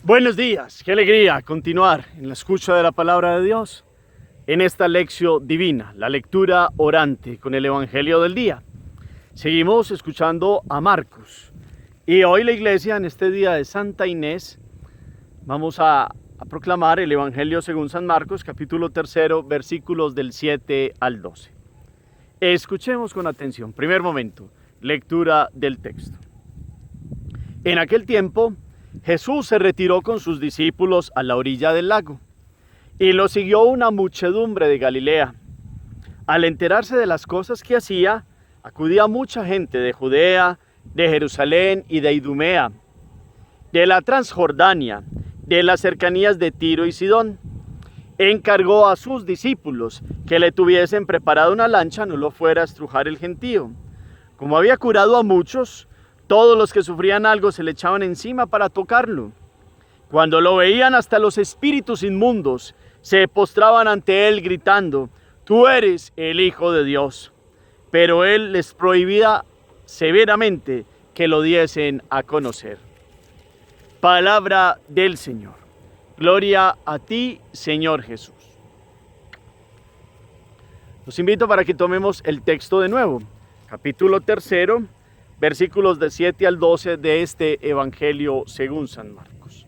Buenos días, qué alegría continuar en la escucha de la palabra de Dios, en esta lección divina, la lectura orante con el Evangelio del día. Seguimos escuchando a Marcos y hoy la iglesia en este día de Santa Inés vamos a proclamar el Evangelio según San Marcos, capítulo 3, versículos del 7 al 12. Escuchemos con atención. Primer momento, lectura del texto. En aquel tiempo, Jesús se retiró con sus discípulos a la orilla del lago, y lo siguió una muchedumbre de Galilea. Al enterarse de las cosas que hacía, acudía mucha gente de Judea, de Jerusalén y de Idumea, de la Transjordania, de las cercanías de Tiro y Sidón. Encargó a sus discípulos que le tuviesen preparado una lancha, no lo fuera a estrujar el gentío. Como había curado a muchos, todos los que sufrían algo se le echaban encima para tocarlo. Cuando lo veían, hasta los espíritus inmundos se postraban ante él gritando: «Tú eres el Hijo de Dios». Pero él les prohibía severamente que lo diesen a conocer. Palabra del Señor. Gloria a ti, Señor Jesús. Los invito para que tomemos el texto de nuevo. Capítulo 3, versículos de 7 al 12 de este Evangelio según San Marcos.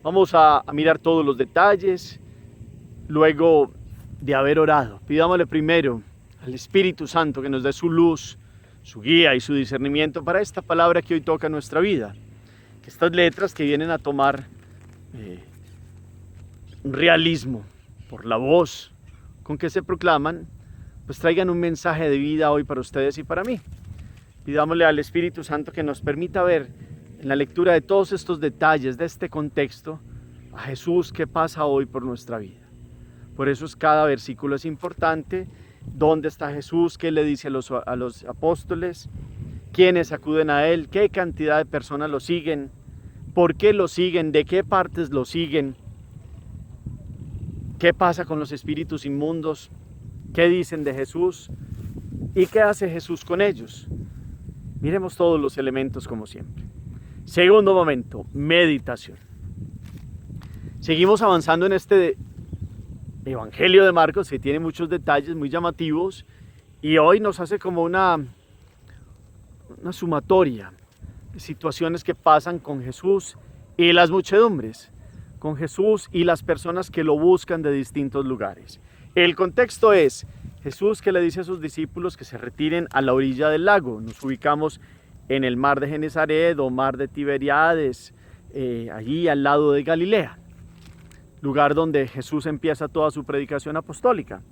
Vamos a mirar todos los detalles, luego de haber orado. Pidámosle primero al Espíritu Santo que nos dé su luz, su guía y su discernimiento para esta palabra que hoy toca nuestra vida. Que estas letras que vienen a tomar un realismo por la voz con que se proclaman, pues traigan un mensaje de vida hoy para ustedes y para mí. Pidámosle al Espíritu Santo que nos permita ver en la lectura de todos estos detalles, de este contexto, a Jesús que pasa hoy por nuestra vida. Por eso cada versículo es importante. ¿Dónde está Jesús? ¿Qué le dice a los apóstoles? ¿Quiénes acuden a él? ¿Qué cantidad de personas lo siguen? ¿Por qué lo siguen? ¿De qué partes lo siguen? ¿Qué pasa con los espíritus inmundos? ¿Qué dicen de Jesús? ¿Y qué hace Jesús con ellos? Miremos todos los elementos como siempre. Segundo momento, meditación. Seguimos avanzando en este Evangelio de Marcos que tiene muchos detalles muy llamativos y hoy nos hace como una sumatoria de situaciones que pasan con Jesús y las muchedumbres, con Jesús y las personas que lo buscan de distintos lugares. El contexto es Jesús que le dice a sus discípulos que se retiren a la orilla del lago. Nos ubicamos en el mar de Genesaret o mar de Tiberíades, allí al lado de Galilea, lugar donde Jesús empieza toda su predicación apostólica,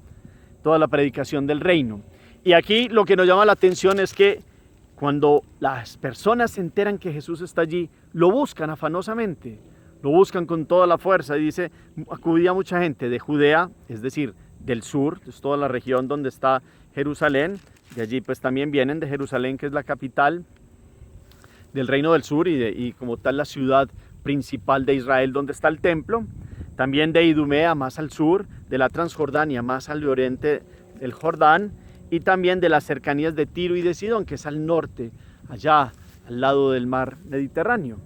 toda la predicación del reino. Y aquí lo que nos llama la atención es que cuando las personas se enteran que Jesús está allí, lo buscan afanosamente, lo buscan con toda la fuerza. Y dice, acudía mucha gente de Judea, es decir, del sur, es toda la región donde está Jerusalén. De allí pues también vienen de Jerusalén, que es la capital del reino del sur y como tal la ciudad principal de Israel donde está el templo. También de Idumea, más al sur, de la Transjordania, más al oriente del Jordán, y también de las cercanías de Tiro y de Sidón, que es al norte, allá al lado del mar Mediterráneo.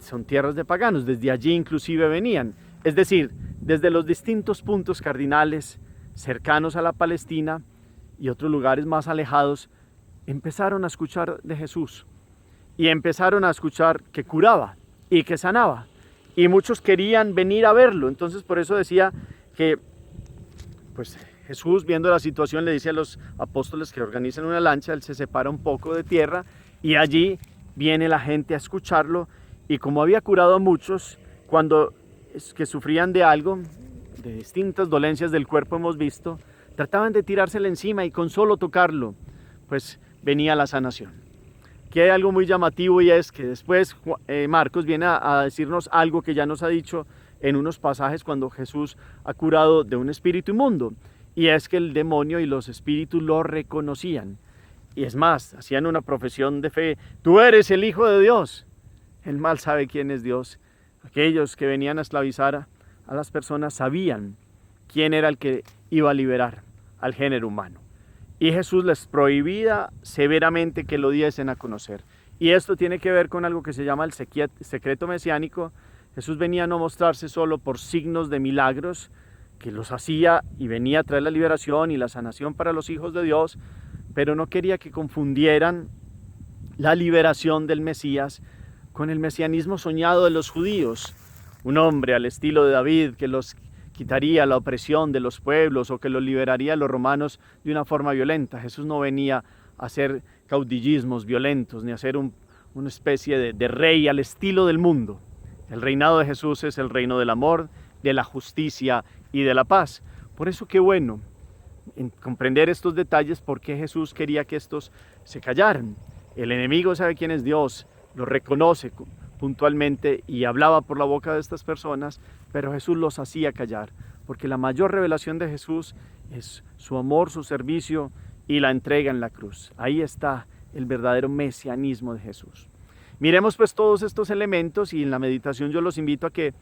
Son tierras de paganos, desde allí inclusive venían. Es decir, desde los distintos puntos cardinales cercanos a la Palestina y otros lugares más alejados, empezaron a escuchar de Jesús y empezaron a escuchar que curaba y que sanaba, y muchos querían venir a verlo. Entonces por eso decía que pues Jesús, viendo la situación, le dice a los apóstoles que organicen una lancha. Él se separa un poco de tierra y allí viene la gente a escucharlo, y como había curado a muchos, cuando que sufrían de algo, de distintas dolencias del cuerpo hemos visto, trataban de tirársele encima y con solo tocarlo, pues venía la sanación. Aquí hay algo muy llamativo, y es que después Marcos viene a decirnos algo que ya nos ha dicho en unos pasajes cuando Jesús ha curado de un espíritu inmundo, y es que el demonio y los espíritus lo reconocían. Y es más, hacían una profesión de fe: «Tú eres el Hijo de Dios». El mal sabe quién es Dios. Aquellos que venían a esclavizar a las personas sabían quién era el que iba a liberar al género humano. Y Jesús les prohibía severamente que lo diesen a conocer. Y esto tiene que ver con algo que se llama el secreto mesiánico. Jesús venía a no mostrarse solo por signos de milagros, que los hacía y venía a traer la liberación y la sanación para los hijos de Dios, pero no quería que confundieran la liberación del Mesías con el mesianismo soñado de los judíos, un hombre al estilo de David que los quitaría la opresión de los pueblos o que los liberaría a los romanos de una forma violenta. Jesús no venía a hacer caudillismos violentos ni a ser una especie de rey al estilo del mundo. El reinado de Jesús es el reino del amor, de la justicia y de la paz. Por eso qué bueno en comprender estos detalles, por qué Jesús quería que estos se callaran. El enemigo sabe quién es Dios, lo reconoce puntualmente y hablaba por la boca de estas personas, pero Jesús los hacía callar, porque la mayor revelación de Jesús es su amor, su servicio y la entrega en la cruz. Ahí está el verdadero mesianismo de Jesús. Miremos pues todos estos elementos y en la meditación yo los invito a que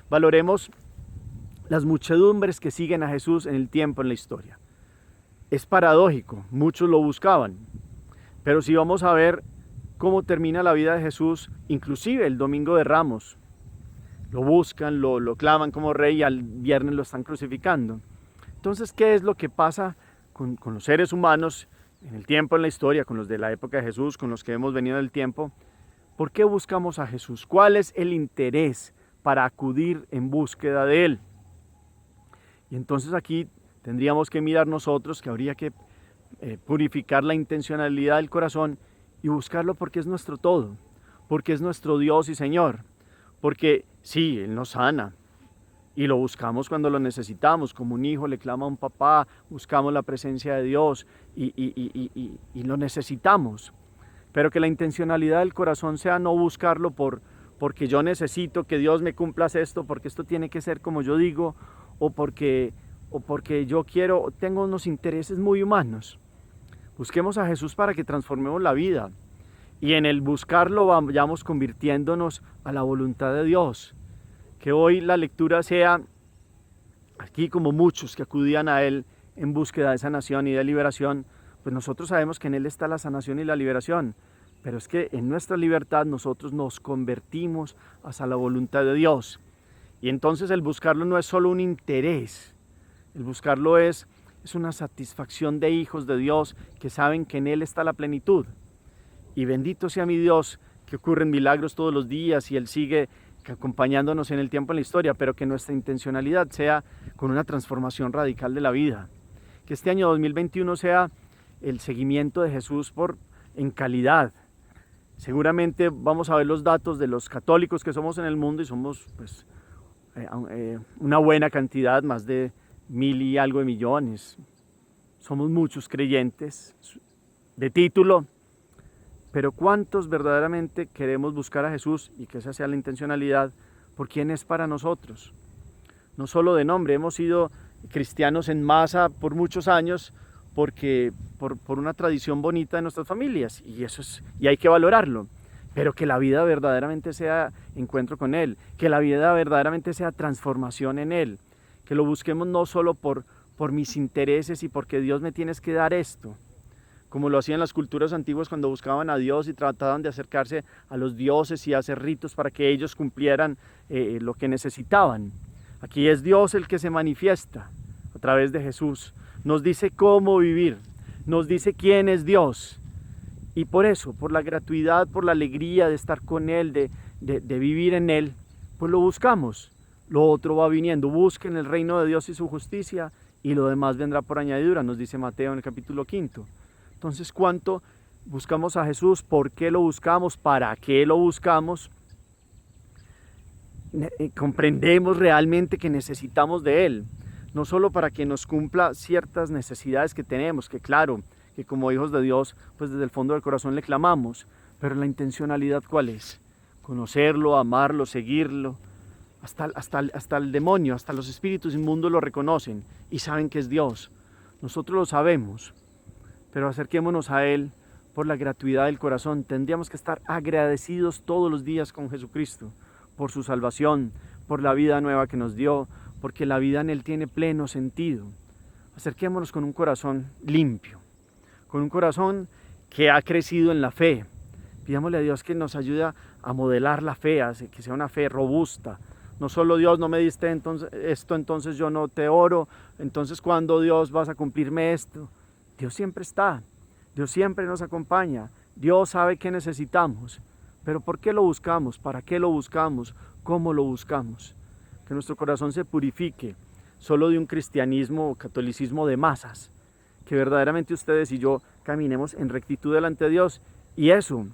valoremos las muchedumbres que siguen a Jesús en el tiempo, en la historia. Es paradójico, muchos lo buscaban, pero si vamos a ver cómo termina la vida de Jesús, inclusive el domingo de Ramos, lo buscan, lo claman como rey y al viernes lo están crucificando. Entonces, ¿qué es lo que pasa con los seres humanos en el tiempo, en la historia, con los de la época de Jesús, con los que hemos venido del tiempo? ¿Por qué buscamos a Jesús? ¿Cuál es el interés para acudir en búsqueda de Él? Y entonces aquí tendríamos que mirar nosotros que habría que purificar la intencionalidad del corazón y buscarlo porque es nuestro todo, porque es nuestro Dios y Señor, porque sí, Él nos sana y lo buscamos cuando lo necesitamos, como un hijo le clama a un papá, buscamos la presencia de Dios y lo necesitamos, pero que la intencionalidad del corazón sea no buscarlo porque yo necesito que Dios me cumpla esto, porque esto tiene que ser como yo digo, o porque yo tengo unos intereses muy humanos. Busquemos a Jesús para que transformemos la vida y en el buscarlo vayamos convirtiéndonos a la voluntad de Dios. Que hoy la lectura sea, aquí como muchos que acudían a Él en búsqueda de sanación y de liberación, pues nosotros sabemos que en Él está la sanación y la liberación, pero es que en nuestra libertad nosotros nos convertimos hacia la voluntad de Dios. Y entonces el buscarlo no es solo un interés, el buscarlo es una satisfacción de hijos de Dios que saben que en Él está la plenitud. Y bendito sea mi Dios que ocurren milagros todos los días y Él sigue acompañándonos en el tiempo, en la historia, pero que nuestra intencionalidad sea con una transformación radical de la vida. Que este año 2021 sea el seguimiento de Jesús en calidad. Seguramente vamos a ver los datos de los católicos que somos en el mundo y somos pues una buena cantidad, más de 1.000 y algo de millones. Somos muchos creyentes de título, pero ¿cuántos verdaderamente queremos buscar a Jesús y que esa sea la intencionalidad por quién es para nosotros? No solo de nombre, hemos sido cristianos en masa por muchos años por una tradición bonita de nuestras familias y hay que valorarlo. Pero que la vida verdaderamente sea encuentro con Él, que la vida verdaderamente sea transformación en Él, que lo busquemos no solo por mis intereses y porque Dios me tienes que dar esto, como lo hacían las culturas antiguas cuando buscaban a Dios y trataban de acercarse a los dioses y hacer ritos para que ellos cumplieran lo que necesitaban. Aquí es Dios el que se manifiesta a través de Jesús, nos dice cómo vivir, nos dice quién es Dios. Y por eso, por la gratuidad, por la alegría de estar con Él, de vivir en Él, pues lo buscamos. Lo otro va viniendo. Busquen el reino de Dios y su justicia y lo demás vendrá por añadidura, nos dice Mateo en el capítulo 5. Entonces, ¿cuánto buscamos a Jesús? ¿Por qué lo buscamos? ¿Para qué lo buscamos? Comprendemos realmente que necesitamos de Él. No solo para que nos cumpla ciertas necesidades que tenemos, que claro, que como hijos de Dios, pues desde el fondo del corazón le clamamos, pero la intencionalidad ¿cuál es? Conocerlo, amarlo, seguirlo, hasta el demonio, hasta los espíritus inmundos lo reconocen y saben que es Dios. Nosotros lo sabemos, pero acerquémonos a Él por la gratuidad del corazón. Tendríamos que estar agradecidos todos los días con Jesucristo por su salvación, por la vida nueva que nos dio, porque la vida en Él tiene pleno sentido. Acerquémonos con un corazón limpio, con un corazón que ha crecido en la fe, Pidámosle a Dios que nos ayude a modelar la fe, que sea una fe robusta. No solo Dios, no me diste esto, entonces yo no te oro. Entonces, ¿cuándo Dios vas a cumplirme esto? Dios siempre está. Dios siempre nos acompaña. Dios sabe qué necesitamos. Pero ¿por qué lo buscamos? ¿Para qué lo buscamos? ¿Cómo lo buscamos? Que nuestro corazón se purifique solo de un cristianismo o catolicismo de masas. Que verdaderamente ustedes y yo caminemos en rectitud delante de Dios. Y eso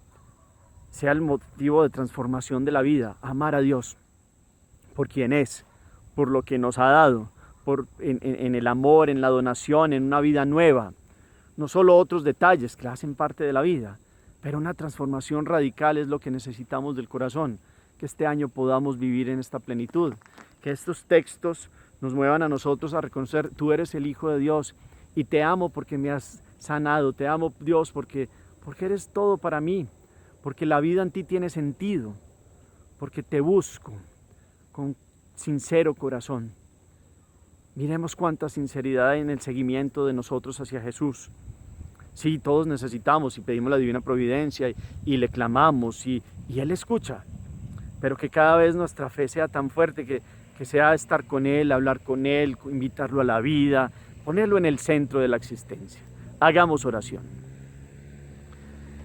sea el motivo de transformación de la vida. Amar a Dios por quien es, por lo que nos ha dado, en el amor, en la donación, en una vida nueva. No solo otros detalles que hacen parte de la vida, pero una transformación radical es lo que necesitamos del corazón. Que este año podamos vivir en esta plenitud. Que estos textos nos muevan a nosotros a reconocer: tú eres el Hijo de Dios y te amo porque me has sanado. Te amo, Dios, porque eres todo para mí. Porque la vida en ti tiene sentido. Porque te busco con sincero corazón. Miremos cuánta sinceridad hay en el seguimiento de nosotros hacia Jesús. Sí, todos necesitamos y pedimos la divina providencia y le clamamos y Él escucha, pero que cada vez nuestra fe sea tan fuerte que sea estar con Él, hablar con Él, invitarlo a la vida, ponerlo en el centro de la existencia. Hagamos oración.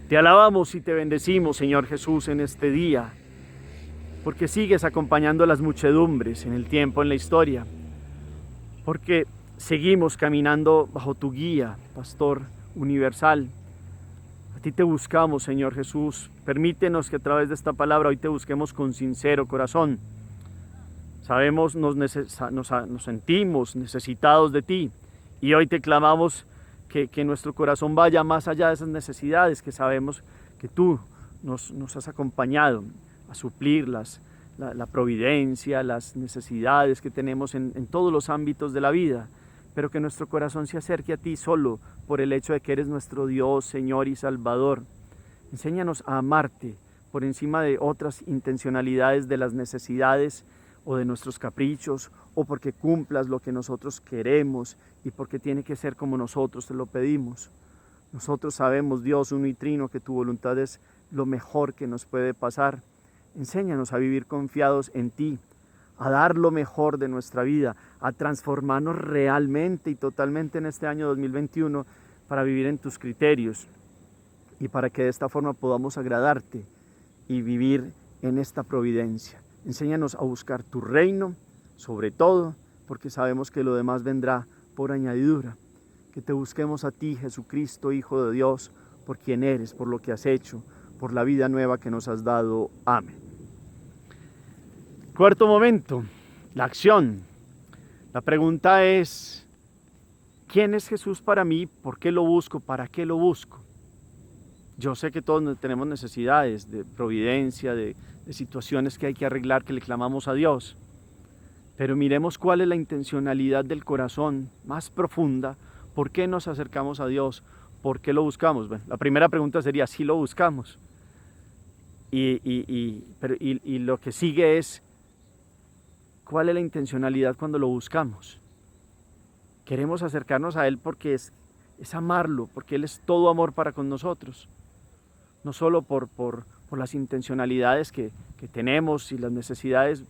Te alabamos y te bendecimos, Señor Jesús, en este día, porque sigues acompañando a las muchedumbres en el tiempo, en la historia, porque seguimos caminando bajo tu guía, Pastor universal. A ti te buscamos, Señor Jesús. Permítenos que a través de esta palabra hoy te busquemos con sincero corazón. Sabemos, nos sentimos necesitados de ti y hoy te clamamos que nuestro corazón vaya más allá de esas necesidades, que sabemos que tú nos has acompañado a suplirlas, la providencia, las necesidades que tenemos en todos los ámbitos de la vida, pero que nuestro corazón se acerque a ti solo por el hecho de que eres nuestro Dios, Señor y Salvador. Enséñanos a amarte por encima de otras intencionalidades de las necesidades o de nuestros caprichos, o porque cumplas lo que nosotros queremos y porque tiene que ser como nosotros te lo pedimos. Nosotros sabemos, Dios uno y trino, que tu voluntad es lo mejor que nos puede pasar. Enséñanos a vivir confiados en ti, a dar lo mejor de nuestra vida, a transformarnos realmente y totalmente en este año 2021 para vivir en tus criterios y para que de esta forma podamos agradarte y vivir en esta providencia. Enséñanos a buscar tu reino, sobre todo, porque sabemos que lo demás vendrá por añadidura. Que te busquemos a ti, Jesucristo, Hijo de Dios, por quien eres, por lo que has hecho, por la vida nueva que nos has dado. Amén. Cuarto momento, la acción. La pregunta es: ¿quién es Jesús para mí? ¿Por qué lo busco? ¿Para qué lo busco? Yo sé que todos tenemos necesidades de providencia, de situaciones que hay que arreglar, que le clamamos a Dios. Pero miremos cuál es la intencionalidad del corazón más profunda. ¿Por qué nos acercamos a Dios? ¿Por qué lo buscamos? Bueno, la primera pregunta sería: ¿sí lo buscamos? Y lo que sigue es: ¿cuál es la intencionalidad cuando lo buscamos? Queremos acercarnos a Él porque es amarlo, porque Él es todo amor para con nosotros. No solo por las intencionalidades que tenemos y las necesidades,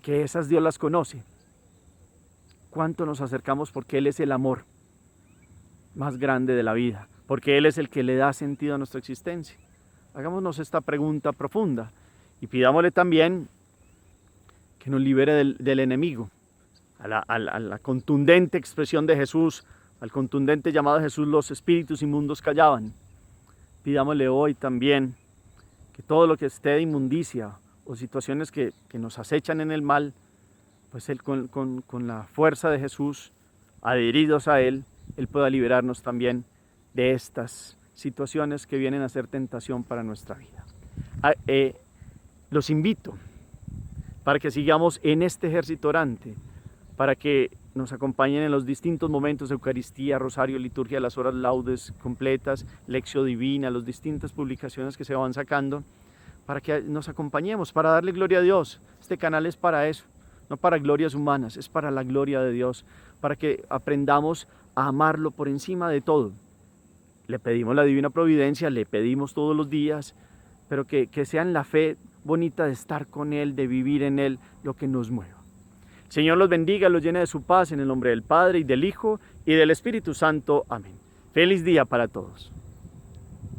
que esas Dios las conoce. ¿Cuánto nos acercamos porque Él es el amor más grande de la vida? Porque Él es el que le da sentido a nuestra existencia. Hagámonos esta pregunta profunda y pidámosle también que nos libere del enemigo, a la contundente expresión de Jesús, al contundente llamado de Jesús: los espíritus inmundos callaban. Pidámosle hoy también que todo lo que esté de inmundicia o situaciones que nos acechan en el mal, pues Él con la fuerza de Jesús, adheridos a Él pueda liberarnos también de estas situaciones que vienen a ser tentación para nuestra vida. Los invito para que sigamos en este ejército orante, para que nos acompañen en los distintos momentos de Eucaristía, Rosario, Liturgia, las horas laudes completas, Lección Divina, las distintas publicaciones que se van sacando, para que nos acompañemos, para darle gloria a Dios. Este canal es para eso, no para glorias humanas, es para la gloria de Dios, para que aprendamos a amarlo por encima de todo. le pedimos la divina providencia, le pedimos todos los días, pero que sea en la fe bonita de estar con Él, de vivir en Él, lo que nos mueva. El Señor los bendiga, los llene de su paz en el nombre del Padre y del Hijo y del Espíritu Santo. Amén. Feliz día para todos.